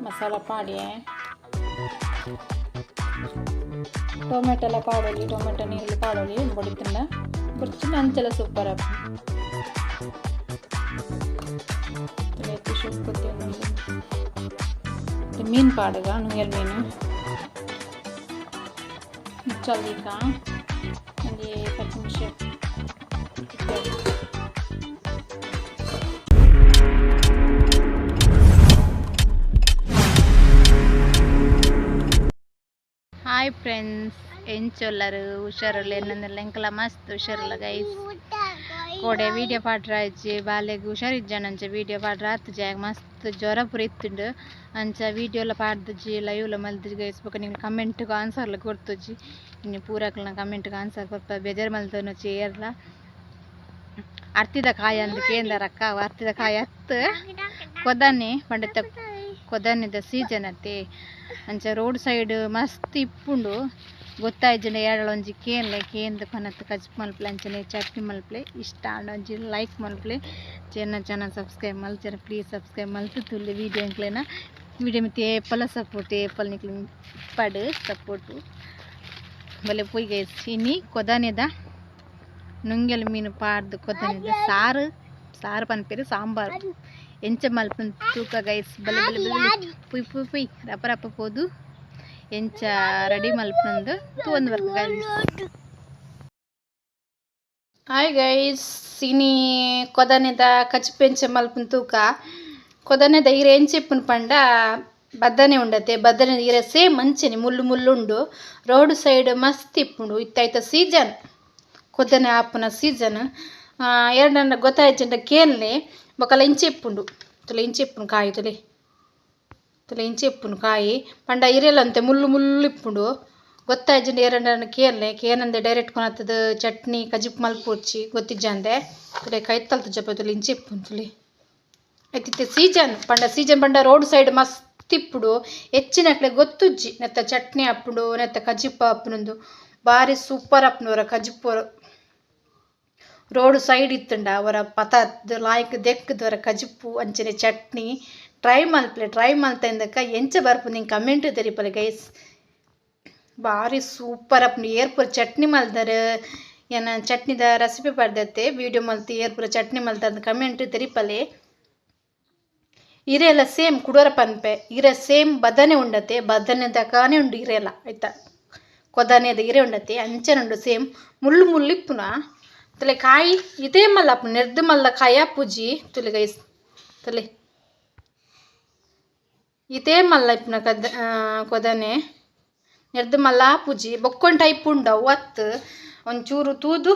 ಮಸಾಲ ಪಾಡಿ tomato ಎಲ್ಲ ಪಾಡೋಲಿ tomato ನೀರಲ್ಲಿ ಪಾಡೋಲಿ ಬಡಿತಿಂದ കുറച്ച് ಅಂಚೆಲ್ಲ ಸೂಪರ್ ಮೀನು ಪಾಡುಗ ನುಂಗಲ್ ಮೀನು ಚಲ್ಲಿಕ ಒಂದು 10 ನಿಮಿಷ ಹಾಯ್ ಫ್ರೆಂಡ್ಸ್ ಎಂಚೊಲ್ಲರು ಹುಷಾರಲ್ಲ ಏನಂದ್ರೆ ಎಂಕಲ ಮಸ್ತ್ ಹುಷಾರಲ್ಲ ಗೈಸ್ ಕೋಡೆ ವೀಡಿಯೋ ಪಾಡ್ರಾಯ್ಜಿ ಬಾಲೆಗೆ ಹುಷಾರಿಜ್ಜಾನಂಚ ವೀಡಿಯೋ ಪಾಡ್ರ ಜಾಗ ಮಸ್ತ್ ಜ್ವರ ಪೂರ ಇತ್ತುಂಡು ಅಂಚ ವೀಡಿಯೋಲ ಪಾಡ್ದಜ್ಜಿ ಲೈವ್ಲ ಮಲ್ದಜ್ಜಿ ಗೈಸ್ ಬೇಕು ನಿಮ್ಗೆ ಕಮೆಂಟ್ಗೆ ಆನ್ಸರ್ಲ ಕೊಡ್ತಜ್ಜಿ ಇನ್ನು ಪೂರಕ್ಲ ಕಮೆಂಟ್ಗೆ ಆನ್ಸರ್ ಕೊಡ್ತಾ ಬೇಜಾರು ಮಲ್ತನಚ್ಚಿ ಏರ್ಲ ಅರ್ತಿದ ಕಾಯಿ ಅಂದ ಕೇಂದ್ರಕ್ಕ ಅರ್ತಿದ ಕಾಯಿ ಹತ್ತು ಕೊದಾನೆ ಪಂಡಿತ ಕೊದಾನಿದ ಸೀಸನ್ ಅತ್ತೆ ಅಂಚ ರೋಡ್ ಸೈಡ್ ಮಸ್ತ್ ಇಪ್ಪುಂಡು ಗೊತ್ತಾಯ್ಜನ ಎರಡು ಒಂಜಿ ಕೇನ್ಲೆ ಕೇಂದ್ರ ಕೊನತ್ತು ಕಜ್ಜಿ ಮಲ್ಪಲೆ ಅಂಚನೆ ಚಟ್ನಿ ಮಲ್ಪಲೆ ಇಷ್ಟ ಒಂಜಿ ಲೈಕ್ ಮಲ್ಪಲೆ ಚೆನ್ನ ಸಬ್ಸ್ಕ್ರೈಬ್ ಮಲ್ಚಾರ ಪ್ಲೀಸ್ ಸಬ್ಸ್ಕ್ರೈಬ್ ಮಲ್ತು ತುಳ್ಳಿ ವೀಡಿಯೋ ಎಂಕ್ಲೇನ ವೀಡಿಯೋ ಮಿತಿ ಏಪಲ ಸಪೋರ್ಟ್ ಏಪಲ್ ನಿಕ್ಲಿ ಪಡು ಸಪೋರ್ಟು ಬಲೆ ಪೊಯ್ ಗೈಸ್ ಇನಿ ಕೊದಾನೆದ ನುಂಗೆಲ್ ಮೀನು ಪಾಡ್ದು ಕೊದಾನೆದ ಸಾರು ಪನ್ಪೇರು ಸಾಂಬಾರು ಎಂಚ ಮಲ್ಪನ್ ತೂಕ ಗೈಸ್ ಬಲೆ ಬಲೆ ಬಲೆ ಪುಯ್ ಪುಯ್ ಪುಯ್ ರಪ್ಪ ರಪ್ಪ ಪೋದು ಎಂಚ ರೆಡಿ ಮಲ್ಪಂದು ತೂಂದು ವರ್ಕ್ ಗೈಸ್ ಹಾಯ್ ಗೈಸ್ ಇನಿ ಕೊದನೆದ ಕಚ್ಪೆಂಚ ಮಲ್ಪನ್ ತೂಕ ಕೊದನೆದ ಈರೆ ಎಂಚಿಪ್ಪನ್ ಪಂಡ ಬದ್ದನೆ ಉಂಡತೆ ಬದ್ದನೆ ಈರೆ ಸೇಮ್ ಅಂಚೆನೆ ಮುಳ್ಳು ಮುಳ್ಳುಂಡು ರೋಡ್ ಸೈಡ್ ಮಸ್ತ್ ಇಪ್ಪುಂಡು ಇತ್ತಾಯ್ತ ಸೀಸನ್ ಕೊದನೆ ಆಪುನ ಸೀಸನ್ ಎರಡನ್ನ ಗೊತ್ತಾಯ್ಚಂಡ ಕೇನ್ಲೆ ಬೊಕಲ ಇಂಚೆ ಇಪ್ಪುಂಡು ತುಲೆ ಇಂಚೆ ಇಪ್ಪುನು ಕಾಯಿ ತುಲೆ ಇಂಚೆ ಇಪ್ಪುನು ಕಾಯಿ ಪಂಡ ಇರೆಲಂತೆ ಮುಳ್ಳು ಮುಳ್ಳು ಇಪ್ಪುಂಡು ಗೊತ್ತಾಯ್ಜಂಡ ಎರಡನ್ನ ಕೇನಂದೆ ಡೈರೆಕ್ಟ್ ಕೊನತ್ತದ ಚಟ್ನಿ ಕಜಿಪ್ ಮಲ್ಪೋಚಿ ಗೊತ್ತಿಜ್ಜಂದೆ ತುಲೆ ಕೈತಲ್ತು ಜಪ ತುಲೆ ಇಂಚೆ ಇಪ್ಪುನು ತುಲೆ ಐತಿತ್ತೆ ಸೀಸನ್ ಪಂಡ ರೋಡ್ ಸೈಡ್ ಮಸ್ತ್ ಇಪ್ಪುಡು ಹೆಚ್ಚಿನಕ್ಲೆ ಗೊತ್ತುಜ್ಜಿ ನೆತ್ತ ಚಟ್ನಿ ಅಪ್ಪುಂಡು ನೆತ್ತ ಕಜಿಪ್ಪ ಅಪ್ಪುನೊಂದು ಬಾರಿ ಸೂಪರ್ ಅಪ್ಪನವರ ಕಜಿಪ್ಪು ರೋಡ್ ಸೈಡ್ ಇತ್ತುಂಡ ಅವರ ಪತದ ಲಾಯ್ಕ್ ದೆಕ್ಕದವರ ಕಜಿಪ್ಪು ಅಂಚನೆ ಚಟ್ನಿ ಟ್ರೈ ಮಲ್ತಂದಕ್ಕ ಎಂಚ ಬರ್ಪು ನಿಂಗೆ ಕಮೆಂಟ್ ತೆರಿಪಲೆ ಗೈಸ್ ಭಾರಿ ಸೂಪರ್ ಅಪ್ಪ ಏರ್ಪುರ ಚಟ್ನಿ ಮಲ್ದರ ಏನ ಚಟ್ನಿದ ರೆಸಿಪಿ ಪಡ್ದತ್ತೆ ವಿಡಿಯೋ ಮಲ್ತು ಏರ್ಪುರ ಚಟ್ನಿ ಮಲ್ತಂದು ಕಮೆಂಟ್ ತೆರಿಪಲೆ ಇರೆಲ್ಲ ಸೇಮ್ ಕುಡೋರ ಪನ್ಪೆ ಇರೆ ಸೇಮ್ ಬದನೆ ಉಂಡತೆ ಬದನೆದಕಾನೆ ಉಂಡು ಇರೆಲ್ಲ ಆಯ್ತಾ ಕೊದನೆದ ಇರೆ ಉಂಡತೆ ಅಂಚನುಂಡು ಸೇಮ್ ಮುಳ್ಳು ಮುಳ್ಳು ಇಪ್ಪುನ ತುಲೆ ಕಾಯಿ ಇದೇ ಮಲ್ಲ ಅಪ್ಪ ನೆರ್ದು ಮಲ್ಲ ಕಾಯ ಪೂಜಿ ತುಲೆ ಗೈಸ್ ತುಲೆ ಇದೇ ಮಲ್ಲ ಇಪ್ಪುನ ಕೊದನೆ ನೆರ್ದು ಮಲ್ಲ ಪೂಜಿ ಬೊಕ್ಕೊಂಡ್ ಟೈಪ್ ಉಂಡವು ಅತ್ತು ಒಂಚೂರು ತೂದು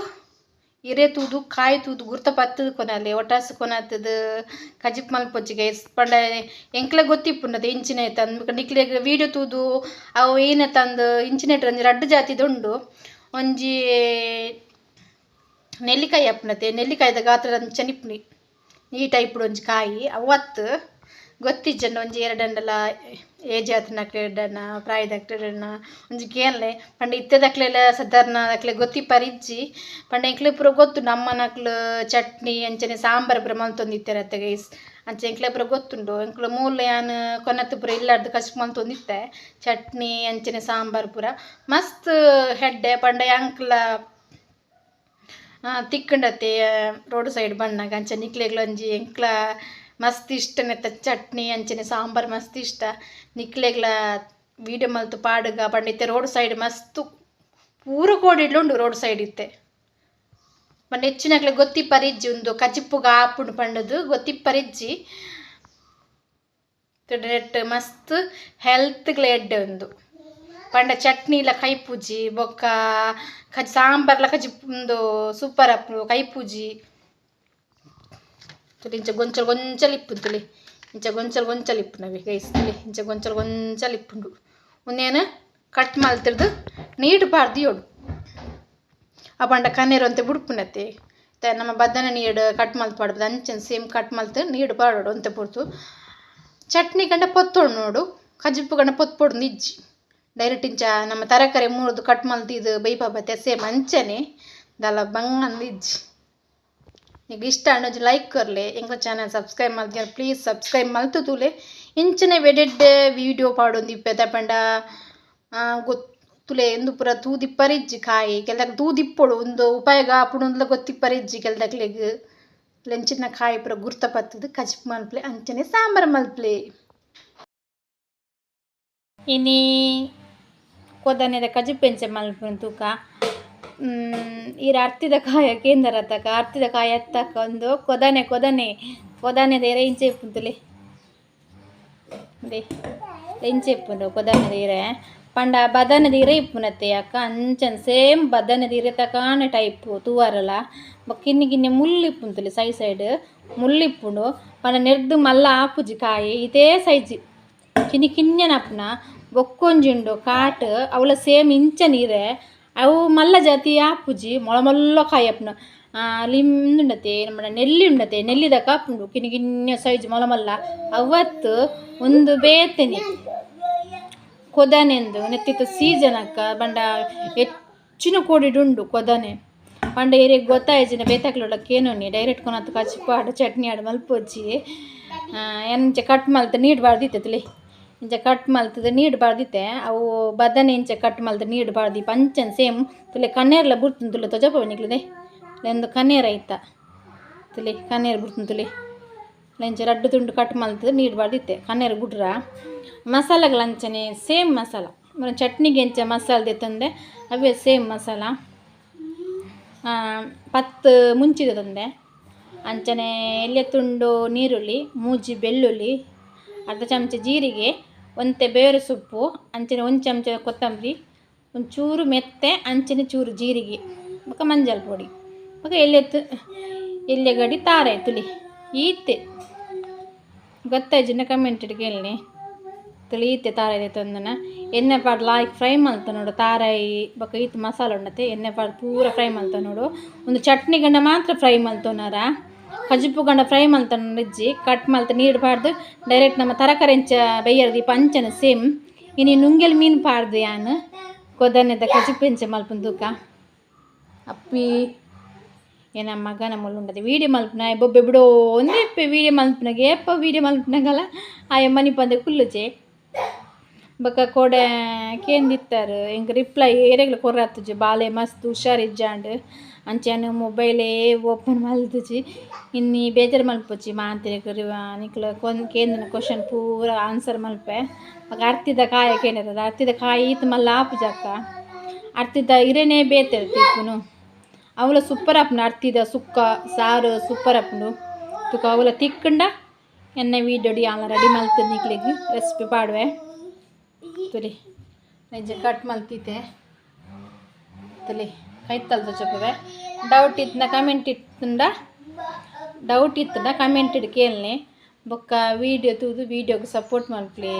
ಇರೆ ತೂದು ಕಾಯಿ ತೂದು ಗುರ್ತ ಪತ್ತದು ಕೊನಲ್ಲಿ ಒಟಾಸು ಕೊನತ್ತದು ಕಜಿಪ್ ಮಲ್ಪೊಚ್ಚಿ ಗೈಸ್ ಪಂಡ ಎಂಕ್ಲೆ ಗೊತ್ತಿಪ್ಪುಂಡದು ಇಂಚಿನ ತಂದು ನಿಕ್ಲೆಗ್ ವೀಡಿಯೋ ತೂದು ಅವು ಏನ ತಂದು ಇಂಚಿನೇಟ್ ಒಂಜಿ ರಡ್ಡು ಜಾತಿದು ಉಂಡು ಒಂಜಿ ನೆಲ್ಲಿಕಾಯಿ ಅಪ್ಪನತೆ ನೆಲ್ಲಿಕಾಯ್ದ ಗಾತ್ರದ ಅಂಚನಿಪ್ಪುನಿ ಈ ಟೈಪ್ಡು ಒಂಜಿ ಕಾಯಿ ಅವತ್ತು ಗೊತ್ತಿಜ್ಜಂಡ ಒಂಜಿ ಎರಡಂಡಲ ಏಜ್ ಆತನಕ್ಲೆ ಎಡ್ಡನ ಪ್ರಾಯದಕ್ಲೆನ ಒಂಜಿ ಕೇನ್ಲೆ ಪಂಡ ಇತ್ತೆದಕ್ಲೆಲ್ಲ ಸಾಧಾರಣ ಅಕ್ಲೆ ಗೊತ್ತಿಪ್ಪರಿಜ್ಜಿ ಪಂಡ ಎಂಕ್ಲೆ ಪೂರ ಗೊತ್ತು ನಮ್ಮನಕ್ಲು ಚಟ್ನಿ ಅಂಚನೆ ಸಾಂಬಾರು ಪೂರ ಮಲ್ತೊಂದಿತ್ತೆರತ್ತೆ ಗೈಸ್ ಅಂಚೆ ಎಂಕ್ಲೆ ಪೂರ ಗೊತ್ತುಂಡು ಎಂಕ್ಲು ಮೂಲೆ ಯಾನ್ ಕೊನತ್ತು ಪೂರ ಇಲ್ಲಾರ್ದು ಕಷ್ಟ ಮಲ್ತೊಂದಿತ್ತೆ ಚಟ್ನಿ ಅಂಚನೆ ಸಾಂಬಾರು ಪೂರ ಮಸ್ತ್ ಹೆಡ್ಡೆ ಪಂಡ ಎಂಕ್ಲ ತಿಕ್ಕಂಡತ್ತೆ ರೋಡ್ ಸೈಡ್ ಬಣ್ಣಗ ಅಂಚೆ ನಿಕ್ಲೆಗ್ಲ ಒಂಜಿ ಎಂಕ್ಲ ಮಸ್ತ್ ಇಷ್ಟ ನೆತ್ತ ಚಟ್ನಿ ಅಂಚನೆ ಸಾಂಬಾರು ಮಸ್ತ್ ಇಷ್ಟ ನಿಕ್ಲೆಗ್ಲ ವೀಡಿಯೋ ಮಲ್ತು ಪಾಡುಗ ಪಂಡಿತ್ತೆ ರೋಡ್ ಸೈಡ್ ಮಸ್ತ್ ಪೂರ ಕೋಡಿಡ್ಲುಂಡು ರೋಡ್ ಸೈಡ್ ಇತ್ತೆ ಪಂಡ ಹೆಚ್ಚಿನಕ್ಲೆ ಗೊತ್ತಿಪ್ಪರಿಜ್ಜಿ ಒಂದು ಕಜಿಪ್ಪುಗ ಆಪುಂಡು ಪಂಡದು ಗೊತ್ತಿಪ್ಪರಿಜ್ಜಿ ನೆಟ್ ಮಸ್ತ್ ಹೆಲ್ತ್ಗ್ಲ ಎಡ್ಡೆ ಒಂದು ಪಂಡ ಚಟ್ನಿಲ ಕೈ ಪೂಜಿ ಬೊಕ್ಕ ಸಾಂಬಾರ್ಲ ಕಜಿ ಒಂದು ಸೂಪರ್ ಅಪ್ಪು ಕೈ ಪೂಜಿ ತುಲಿ ಇಂಚ ಗೊಂಚಲ್ ಇಪ್ಪು ತುಲಿ ಇಂಚ ಗೊಂಚಲ್ ಇಪ್ಪು ನವಿ ಗೈಸ್ ತುಲಿ ಇಂಚ ಗೊಂಚಲ್ ಇಪ್ಪುಂಡು ಒಂದೇನು ಕಟ್ ಮಲ್ತಿರ್ದು ನೀಟ್ ಪಾಡ್ದು ಯೋಡು ಆ ಪಂಡ ಕಣ್ಣೀರು ಅಂತ ಬುಡ್ಪುನತ್ತೆ ನಮ್ಮ ಬದನೆ ನೀಡು ಕಟ್ ಮಲ್ತು ಪಾಡ್ಬೋದು ಅಂಚನ್ ಸೇಮ್ ಕಟ್ ಮಲ್ತು ನೀಡು ಪಾಡೋಡು ಅಂತ ಪುಡ್ತು ಚಟ್ನಿ ಗಂಡ ಪೊತ್ತೋಡು ನೋಡು ಕಜಿಪ್ಪು ಗಂಡ ಪೊತ್ಪೊಡು ನಿಜ್ಜಿ ಡೈರೆಕ್ಟ್ ಇಂಚ ನಮ್ಮ ತರಕಾರಿ ಮೂರ್ದು ಕಟ್ ಮಲ್ತಿದ್ದು ಬೈಪಾಬತ್ತೆ ಸೇಮ್ ಅಂಚನೆ ದಲ ಬಂಗಂದಿಜ್ಜಿ ಈಗ ಇಷ್ಟ ಅನ್ನೋದು ಲೈಕ್ ಕೊರ್ಲೆ ಎಂಗ ಚಾನಲ್ ಸಬ್ಸ್ಕ್ರೈಬ್ ಮಾಡ್ತೀರ ಪ್ಲೀಸ್ ಸಬ್ಸ್ಕ್ರೈಬ್ ಮಲ್ತು ತೂಲೆ ಇಂಚಿನ ವೆಡೆಡ್ ವಿಡಿಯೋ ಪಾಡೊಂದು ಇಪ್ಪೆದ ಪಂಡ ಗೊತ್ತುಲೆ ಎಂದು ಪೂರ ತೂದಿಪ್ಪರಿಜ್ಜಿ ಕಾಯಿ ಕೆಲದಾಗ ತೂದಿಪ್ಪೊಡು ಒಂದು ಉಪಾಯಗ ಆಪುಡು ಗೊತ್ತಿಪ್ಪರಿಜ್ಜಿ ಕೆಲದಕ್ಲೆಗ್ ಲೆಂಚಿನ ಕಾಯಿ ಪೂರ ಗುರ್ತ ಪತ್ತದು ಕಜಿಪ್ ಮಲ್ಪ್ಲೆ ಅಂಚನೆ ಸಾಂಬಾರ್ ಮಲ್ಪ್ಲೆ ಇನಿ ಕೊದನೆದ ಕಜಿಪ್ಪೆಂಚ ಮಲ್ಪುನ ತೂಕ ಈರ ಅರ್ತಿದ ಕಾಯ ಕೇಂದ್ರ ತಕ ಅರ್ತಿದ ಕಾಯ ಎತ್ತಕ ಒಂದು ಕೊದನೆದ ರೇಂಚೆ ಇಪ್ಪುಂತುಲೆ ದೇ ರೆಂಚೆ ಇಪ್ಪುಂಡು ಕೊದನೆದ ಇರೆ ಪಂಡ ಬದನದ ಇರೆ ಇಪ್ಪುನತ್ತೆ ಅಕ್ಕ ಅಂಚನ್ ಸೇಮ್ ಬದನದ ಇರೆ ತಕಾನ ಟೈಪ್ ತೂವಾರಲ್ಲ ಕಿನ್ನಿ ಮುಳ್ಳು ಇಪ್ಪುಂತುಲೆ ಸೈಡ್ ಮುಳ್ಳು ಇಪ್ಪುಂಡು ಪಂಡ ನೆರ್ದು ಮಲ್ಲ ಆಪುಜಿ ಕಾಯಿ ಇದೇ ಸೈಜ್ ಕಿನ್ನಿಯನಪ್ಪುನ ಬೊಕ್ಕೊಂಜುಂಡು ಕಾಟ್ ಅವಳ ಸೇಮ್ ಇಂಚ ನೀರೆ ಅವು ಮಲ್ಲ ಜಾತಿ ಆಪುಜಿ ಮೊಳ ಕಾಯಿ ಅಪ್ಪುನ ಲಿಂದುಂಡತೆ ನಮ್ಮ ನೆಲ್ಲಿ ಉಂಡತೆ ನೆಲ್ಲಿದ ಕಾಪುಂಡು ಕಿನ್ನಿಯ ಸೈಜ್ ಮೊಲ ಅವತ್ತು ಒಂದು ಬೇತನಿ ಕೊದನೆಂದು ನೆತ್ತಿತ್ತು ಸೀಸನ್ ಅಕ್ಕ ಬಂಡ ಹೆಚ್ಚಿನ ಕೋಡಿಡುಂಡು ಕೊದನೆ ಪಂಡ ಏರಿಯಾಗ ಗೊತ್ತಾಯ್ಜಿನ ಬೇತಾಕ್ಲೊಳಕ್ಕೆ ಏನೋನಿ ಡೈರೆಕ್ಟ್ ಕೊನತ್ತು ಕಚ್ಚಿಪಾಡು ಚಟ್ನಿ ಆಡು ಮಲ್ಪೊಚ್ಚಿ ಎಂಚ ಕಟ್ ಮಲ್ತ ನೀಡ್ಬಾರ್ದಿತ್ತಲೆ ಇಂಚ ಕಟ್ ಮಲ್ತದ ನೀಡ್ಬಾರ್ದಿತ್ತೆ ಅವು ಬದನೆ ಇಂಚ ಕಟ್ ಮಲ್ತ ನೀಡ್ಬಾರ್ದಿ ಪಂಚನ್ ಸೇಮ್ ತುಲೆ ಕಣ್ಣೇರ್ಲ ಬುಡ್ತುನ್ ತುಲೆ ತೊಜಪ ನಿಕ್ಲದೆ ಲೆಂದು ಕಣ್ಣೇರ ಐತ ತುಲೆ ಕಣ್ಣೇರು ಬುಡ್ತುನ್ ತುಲೆ ಲೆಂಚ ರಡ್ಡು ತುಂಡು ಕಟ್ ಮಲ್ತದ ನೀಡ್ಬಾರ್ದಿತ್ತೆ ಕಣ್ಣೇರು ಬುಡ್ರ ಮಸಾಲೆಗಳು ಅಂಚನೆ ಸೇಮ್ ಮಸಾಲ ಚಟ್ನಿಗೆ ಎಂಚ ಮಸಾಲೆ ತಂದೆ ಅವೇ ಸೇಮ್ ಮಸಾಲ ಪತ್ತು ಮುಂಚಿದ ತಂದೆ ಅಂಚನೆ ಎಲೆ ತುಂಡು ನೀರುಳ್ಳಿ ಮೂಜಿ ಬೆಳ್ಳುಳ್ಳಿ ಅರ್ಧ ಚಮಚ ಜೀರಿಗೆ ಒಂತೆ ಬೇರೆ ಸೊಪ್ಪು ಅಂಚನೆ ಒಂದು ಚಮಚ ಕೊತ್ತಂಬರಿ ಒಂಚೂರು ಮೆತ್ತೆ ಅಂಚನೆ ಚೂರು ಜೀರಿಗೆ ಬೊಕ ಮಂಜಲ್ ಪೊಡಿ ಬೊಕ ಎಲೆಗಡಿ ತಾರೆ ತುಲಿ ಈತೆ ಗೊತ್ತಾಯ್ಜಿನ ಕಮೆಂಟ್ ಕೇಳಿ ತುಲಿ ಈತೆ ತಾರಾಯಿ ತಂದನ ಎಣ್ಣೆ ಪಾಡು ಲಾಯ್ಕ್ ಫ್ರೈ ಮಲ್ತ ನೋಡು ತಾರಾಯಿ ಬೊಕ ಈತ್ ಮಸಾಲ ಉಂಡತೆ ಎಣ್ಣೆ ಪಾಡು ಪೂರ ಫ್ರೈ ಮಲ್ತ ನೋಡು ಒಂದು ಚಟ್ನಿ ಗಂಡ ಮಾತ್ರ ಫ್ರೈ ಮಲ್ತೋನಾರ ಕಜಿಪು ಗಂಡ ಫ್ರೈ ಮಲ್ತ ನಿಜ್ಜಿ ಕಟ್ ಮಲ್ತ ನೀಡ್ಬಾರ್ದು ಡೈರೆಕ್ಟ್ ನಮ್ಮ ತರಕಾರಿ ಎಂಚ ಬೈಯರ್ದಿ ಪಂಚನ ಸೇಮ್ ಇನಿ ನುಂಗೆಲ್ ಮೀನು ಪಾಡ್ದು ಯಾನು ಕೊದನೆದ ಕಜಿಪು ಎಂಚ ಮಲ್ಪುನ ತೂಕ ಅಪ್ಪಿ ಏನ ಮಗನ ಮುಳ್ಳುಂಡದೆ ವೀಡಿಯೋ ಮಲ್ಪನ ಬೊಬ್ಬೆ ಬಿಡೋ ಒಂದೇ ವೀಡಿಯೋ ಮಲ್ಪನಾಗೆ ಎಪ್ಪ ವೀಡಿಯೋ ಮಲ್ಪನಾಗಲ್ಲ ಆಯ ಮನಿ ಪಂದೆ ಕುಲ್ಲುಚೆ ಬೊಕ ಕೊಡೆ ಕೇಂದಿತ್ತಾರೆ ಇಂಕ ರಿಪ್ಲೈ ಏರೆಗ್ಲ ಕೊರ್ರಾತುಜಿ ಬಾಲೆ ಮಸ್ತ್ ಹುಷಾರಿಜ್ಜಾಂಡ್ ಅಂಚೆನು ಮೊಬೈಲೇ ಓಪನ್ ಮಲ್ತುಜಿ ಇನ್ನಿ ಬೇಜಾರು ಮಲ್ಪೊಚ್ಚಿ ಮಾತಿರೆ ನಿಕ್ಲ ಕೇಂದಿನ ಕ್ವಶನ್ ಪೂರ ಆನ್ಸರ್ ಮಲ್ಪೆ ಆಗ ಅರ್ತಿದ ಕಾಯ ಕೇಳಿರೋದು ಅರ್ತಿದ ಕಾಯಿ ಈತ್ ಮಲ್ಲ ಆಪುಜಕ್ಕ ಅರ್ತಿದ ಇರೇನೇ ಬೇತಾರೆ ತಿಪ್ಪುನು ಅವಳ ಸೂಪರ್ ಅಪ್ಪನ ಅರ್ತಿದ ಸುಕ್ಕ ಸಾರು ಸೂಪರ್ ಅಪ್ಪನು ತುಕ ಅವಳ ತಿಕ್ಕಂಡ ಎಣ್ಣೆ ವೀಡಿಯೋಡಿ ಅಲ್ಲ ರೆಡಿ ಮಲ್ತದ ನಿಕ್ಲಿಗೆ ರೆಸಿಪಿ ಪಾಡುವೆ ತುಲಿ ನಿಜ ಕಟ್ ಮಲ್ತಿದ್ದೆ ತುಲಿ ಕೈತಲ್ದ ಚಪ್ಪವೆ ಡೌಟ್ ಇತ್ತಂಡ ಕಮೆಂಟ್ ಇಟ್ಟು ಕೇಳನೆ ಬೊಕ್ಕ ವೀಡಿಯೋ ತೂದು ವೀಡಿಯೋಗೆ ಸಪೋರ್ಟ್ ಮಲ್ಪ್ಲೆ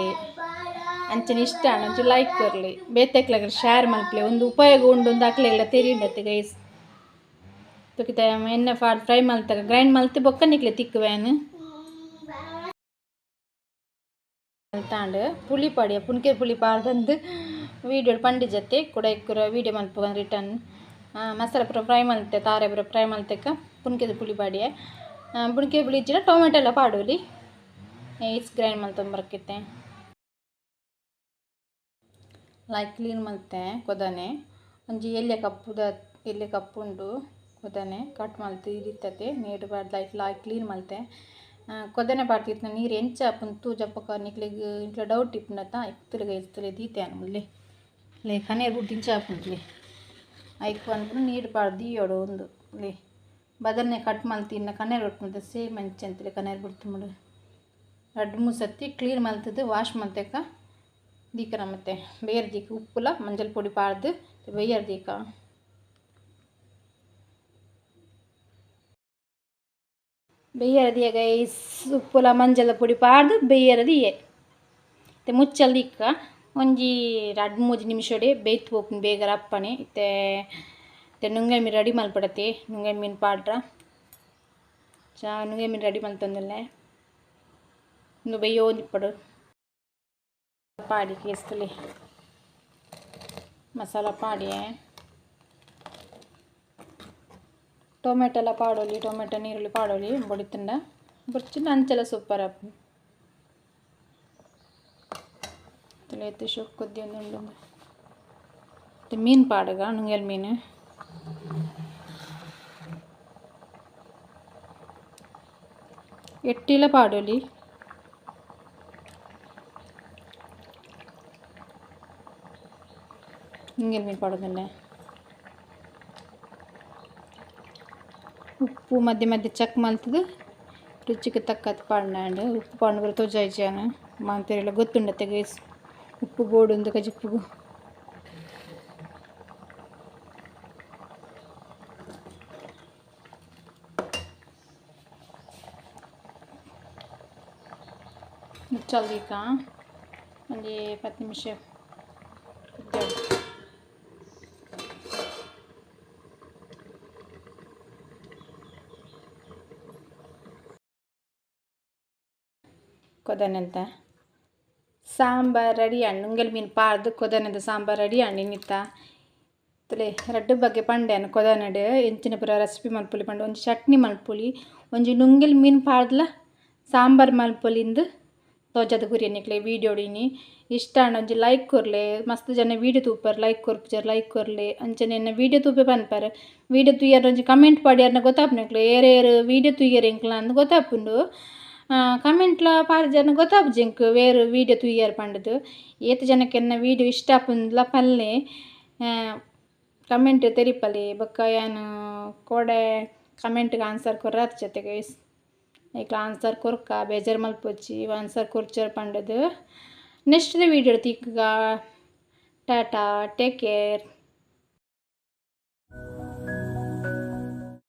ಅಂಚನೆ ಇಷ್ಟ ಅಂಚೆ ಲೈಕ್ ಕೊರಲಿ ಬೇತೆಕ್ಲಾಗ ಶೇರ್ ಮಲ್ಪ್ಲೆ ಒಂದು ಉಪಯೋಗ ಉಂಡು ಒಂದು ಅಕ್ಲೆಲ್ಲ ತೆರಿಯುಂಡತ್ತೆ ಗೈಸ್ ತುಕಿತ ಎಣ್ಣೆ ಫ್ರೈ ಮಲ್ತಾಗ ಗ್ರೈಂಡ್ ಮಲ್ತಿ ಬೊಕ್ಕ ನಿಕ್ಲೆ ತಿಕ್ಕುವೇನು ಮಲ್ತಾಂಡು ಪುಳಿ ಪಾಡಿಯ ಪುನ್ಕೆ ಪುಳಿ ಪಾಡ್ದಂದು ವೀಡಿಯೋ ಪಂಡಿ ಜೊತೆ ಕೂಡ ಇಕ್ಕುರ ವೀಡಿಯೋ ಮಲ್ಪುಗ ರಿಟರ್ನ್ ಮಸಾಲೆ ಪೂರ ಫ್ರೈ ಮಲ್ತೆ ತಾರೆ ಪೂರ ಫ್ರೈ ಮಲ್ತೆಕ್ಕ ಪುನ್ಕೆದ ಪುಳಿ ಪಾಡಿಯ ಪುನ್ಕೆ ಪುಳಿ ಇಜ್ಜಿನ ಟೊಮೆಟೊ ಎಲ್ಲ ಪಾಡೋಲಿ ಇಸ್ ಗ್ರೈಂಡ್ ಮಲ್ತೊಂಬರ್ಕಿತ್ತೆ ಲೈಕ್ ಕ್ಲೀನ್ ಮಲ್ತೆ ಕೊದನೆ ಒಂಜಿ ಎಲೆ ಕಪ್ಪುಂಡು ಕೊದನೆ ಕಟ್ ಮಲ್ತು ಇರಿತತೆ ನೀಡ್ಬಾರ್ದು ಲೈಕ್ ಕ್ಲೀನ್ ಮಲ್ತೆ ಕೊದನೆ ಪಾಡ್ತಿತ್ತು ನೀರು ಎಂಚ ಅಪ್ಪನ ತೂಜಪ್ಪಕ ನಿಕ್ಲಿಗೆ ಇಂಟ್ಲ ಡೌಟ್ ಇಪ್ಪುನತ್ತ ಇತ್ತುಲಿಗೆ ಇರ್ತಲೆ ದೀತೆ ಅನ್ಮಲ್ಲಿ ಲೇ ಕನೇರು ಬುಡ್ಡು ಇಂಚ ಅಪ್ಪಂತ್ಲಿ ಐಕು ಅನ್ಕೊಂಡು ನೀಡ್ಬಾರ್ದು ದೀಯೋಡು ಒಂದು ಲೇ ಬದನೆ ಕಟ್ ಮಲ್ತಿ ಇನ್ನು ಕನೇರು ಬಿಟ್ಟು ಸೇಮ್ ಅಂಚೆ ಅಂತಲೇ ಕನೇರು ಬಿಡ್ತು ಮಾಡು 2-3 ಸತಿ ಕ್ಲೀನ್ ಮಲ್ತದ್ದು ವಾಶ್ ಮಲ್ತಕ್ಕ ದೀಕರ ಮತ್ತೆ ಬೇರೆ ದೀಕ ಉಪ್ಪುಲ ಮಂಜಲ್ ಪೊಡಿ ಪಾಡ್ದು ಬೇಯರ್ ದೀಕ ಬೇಯರದಿಯ ಗೈಸ್ ಉಪ್ಪುಲ ಮಂಜಲ ಪೊಡಿ ಪಾಡ್ದು ಬೇಯರದಿಯೆ ಮತ್ತೆ ಮುಚ್ಚಲ್ ದಿಕ್ಕ ಒಂಜಿ 2-3 ನಿಮಿಷಡೆ ಬೇಯ್ತು ಹೋಗ್ತೀನಿ ಬೇಗ ರಪ್ಪನೆ ಇತ್ತೆ ನುಂಗೆ ಮೀನು ರೆಡಿ ಮಲ್ಪಡತ್ತೆ ನುಂಗೆ ಮೀನು ಪಾಡ್ರ ನುಂಗೆ ಮೀನು ರೆಡಿ ಮಲ್ತಂದಲ್ಲೇ ಇನ್ನು ಬೇಯೋ ನಿಪ್ಪಡು ಪಾಡಿ ಕೇಸ್ತಲಿ ಮಸಾಲ ಪಾಡಿಯೇ ಟೊಮೆಟೊ ಎಲ್ಲ ಪಾಡೋಲಿ ಟೊಮೆಟೊ ನೀರುಳ್ಳಿ ಪಾಡೋಲಿ ಬೊಡಿತಂಡ ಬೊಚ್ಚಿನ ಅಂಚೆಲ್ಲ ಸೂಪರ್ ಅಪ್ಪ ಲೇತು ಶೊಕ್ಕುದ್ದಿ ಒಂದು ಮೀನು ಪಾಡುಗ ನುಂಗಲ್ ಮೀನು ಎಟ್ಟಿಲ ಪಾಡೋಲಿ ನುಂಗಲ್ ಮೀನು ಪಾಡೋದಲ್ಲ ಉಪ್ಪು ಮಧ್ಯೆ ಮಧ್ಯೆ ಚೆಕ್ ಮಲ್ತದು ರುಚಿಗೆ ತಕ್ಕದ್ದು ಪಾಡ್ನಾಂಡು ಉಪ್ಪು ಪಾಂಡು ತೋಜಾಯ್ಚಾನ ಮಾಂತೇರೆಲ್ಲ ಗೊತ್ತುಂಡತ್ತೆ ಗೈಸ್ ಉಪ್ಪು ಬೋಡುಂದು ಕಜಿಪ್ಪುಗು ಮುಚ್ಚಲ್ದೀಕ ಒಂದು 10 ನಿಮಿಷ ಕೊದನೆಂತ ಸಾಂಬಾರು ರೆಡಿ ಹಣ್ಣು ನುಂಗಲ್ ಮೀನು ಪಾಡ್ದು ಕೊದನೆದ ಸಾಂಬಾರು ರೆಡಿ ಹಣ್ಣು ಇನ್ನಿತ್ತ ತಲೆ ರಡ್ಡು ಬಗ್ಗೆ ಪಂಡೆನು ಕೊದನಡು ಎಂಚಿನ ಪುರ ರೆಸಿಪಿ ಮಲ್ಪೊಲಿ ಪಂಡು ಒಂಜಿ ಚಟ್ನಿ ಮಲ್ಪೊಲಿ ಒಂಜಿ ನುಂಗಲ್ ಮೀನು ಪಾಡ್ಲ ಸಾಂಬಾರು ಮಲ್ಪೊಲಿಂದು ತೋಜದ ಗುರಿಯನ್ನಿಕ್ಲೆ ವೀಡಿಯೋ ಹೊಡಿನಿ ಇಷ್ಟ ಒಂಜಿ ಲೈಕ್ ಕೊರ್ಲೆ ಮಸ್ತ್ ಜನ ವೀಡಿಯೋ ತೂಪರ್ ಲೈಕ್ ಕೊರ್ಪುಜರ್ ಲೈಕ್ ಕೊರ್ಲೆ ಅಂಚನೆ ಎನ್ನ ವೀಡಿಯೋ ತೂಪೆ ಪನ್ಪರ್ ವೀಡಿಯೋ ತುಯ್ಯರ್ ಒಂಜಿ ಕಮೆಂಟ್ ಪಾಡ್ಯಾರ್ನ ಗೊತ್ತಾಪುನಿಕ್ಲೆ ಏರೇರು ವೀಡಿಯೋ ತುಯ್ಯರ್ ಎಂಕ್ಲ ಅಂದ್ ಗೊತ್ತಾಪುಂಡು ಕಮೆಂಟ್ಲ ಪಾಡು ಜನ ಗೊತ್ತಾಪುಜೆಂಕ್ ಬೇರೆ ವೀಡಿಯೋ ತುಯ್ಯರ್ ಪಂಡದು ಏತು ಜನಕ್ಕೆ ಎನ್ನ ವೀಡಿಯೋ ಇಷ್ಟ ಆಪುಂಡ್ಲ ಪಲ್ಲೆ ಕಮೆಂಟ್ ತೆರಿಪಲಿ ಬೊಕ್ಕ ಏನು ಕೋಡೆ ಕಮೆಂಟ್ಗೆ ಆನ್ಸರ್ ಕೊರ್ರಾತ್ ಜೊತೆಗೆ ಈಗ ಆನ್ಸರ್ ಕೊರ್ಕ ಬೇಜಾರು ಮಲ್ಪೊಚ್ಚಿ ಆನ್ಸರ್ ಕೊರ್ಚರ್ ಪಂಡದು ನೆಕ್ಸ್ಟ್ ವೀಡಿಯೋ ತಿಕ್ಕ ಟಾಟಾ ಟೇಕ್ ಕೇರ್.